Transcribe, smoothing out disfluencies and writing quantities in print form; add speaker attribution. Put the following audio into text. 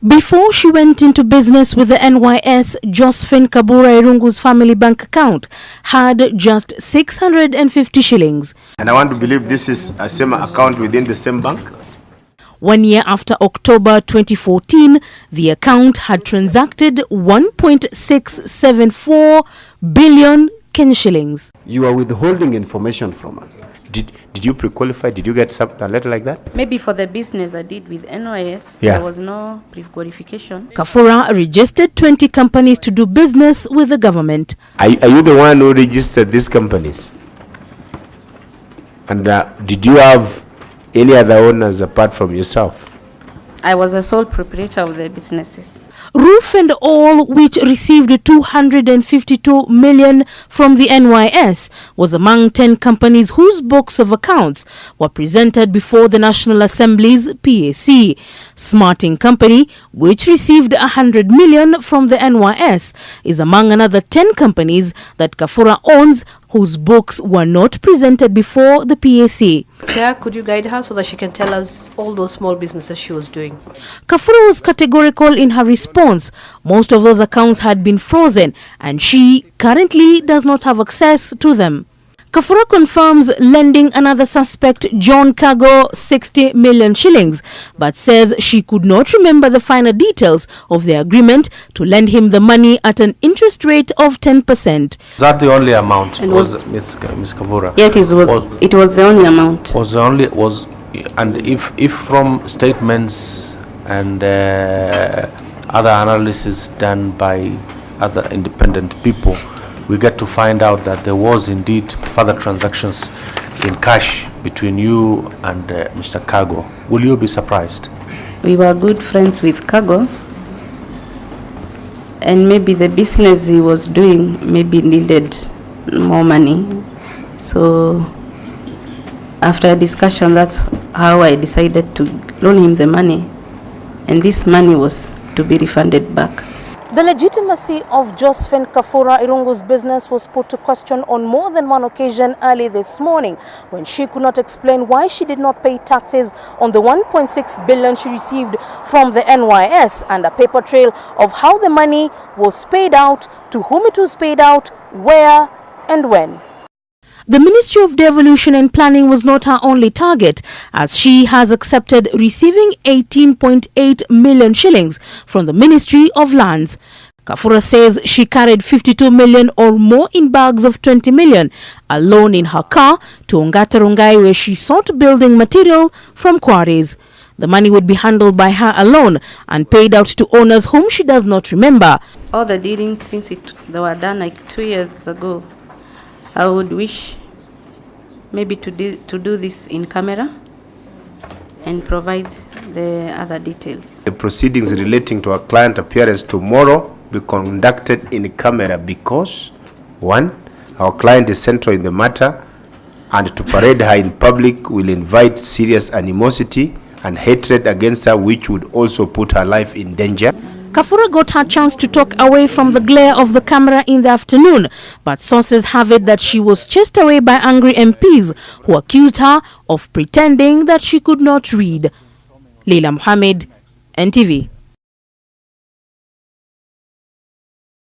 Speaker 1: Before she went into business with the NYS, Josephine Kabur's family bank account had just 650 shillings.
Speaker 2: And I want to believe this is a same account within the same bank.
Speaker 1: 1 year after October 2014, the account had transacted 1.674 billion Kenyan shillings.
Speaker 3: You are withholding information from us.
Speaker 2: Did you pre-qualify? Did you get a letter like that?
Speaker 4: Maybe for the business I did with NYS,
Speaker 2: yeah.
Speaker 4: There was no pre-qualification.
Speaker 1: Kafura registered 20 companies to do business with the government.
Speaker 2: Are you the one who registered these companies? And did you have any other owners apart from yourself?
Speaker 4: I was the sole proprietor of the businesses.
Speaker 1: Roof and All, which received 252 million from the NYS, was among 10 companies whose books of accounts were presented before the National Assembly's PAC. Smarting Company, which received 100 million from the NYS, is among another 10 companies that Kafura owns whose books were not presented before the PAC.
Speaker 5: Chair, could you guide her so that she can tell us all those small businesses she was doing?
Speaker 1: Kafura was categorical in her response. Most of those accounts had been frozen and she currently does not have access to them. Kafura confirms lending another suspect, John Kago, 60 million shillings, but says she could not remember the finer details of the agreement to lend him the money at an interest rate of 10%.
Speaker 6: Was that the only amount?
Speaker 4: And
Speaker 6: was Ms. Kabura?
Speaker 4: Yeah, it was the only amount.
Speaker 6: And if from statements and other analysis done by other independent people, we get to find out that there was indeed further transactions in cash between you and Mr. Kago. Will you be surprised?
Speaker 4: We were good friends with Kago, and maybe the business he was doing maybe needed more money. So after a discussion, that's how I decided to loan him the money, and this money was to be refunded back.
Speaker 1: The legitimacy of Josephine Kabura's business was put to question on more than one occasion early this morning when she could not explain why she did not pay taxes on the 1.6 billion she received from the NYS, and a paper trail of how the money was paid out, to whom it was paid out, where and when. The Ministry of Devolution and Planning was not her only target, as she has accepted receiving 18.8 million shillings from the Ministry of Lands. Kafura says she carried 52 million or more in bags of 20 million alone in her car to Ongata Rongai, where she sought building material from quarries. The money would be handled by her alone and paid out to owners whom she does not remember.
Speaker 4: All the dealings since they were done like 2 years ago, I would wish maybe to do this in camera and provide the other details.
Speaker 2: The proceedings relating to our client appearance tomorrow be conducted in camera because, one, our client is central in the matter, and to parade her in public will invite serious animosity and hatred against her, which would also put her life in danger.
Speaker 1: Kafura got her chance to talk away from the glare of the camera in the afternoon, but sources have it that she was chased away by angry MPs who accused her of pretending that she could not read. Leila Mohammed, NTV.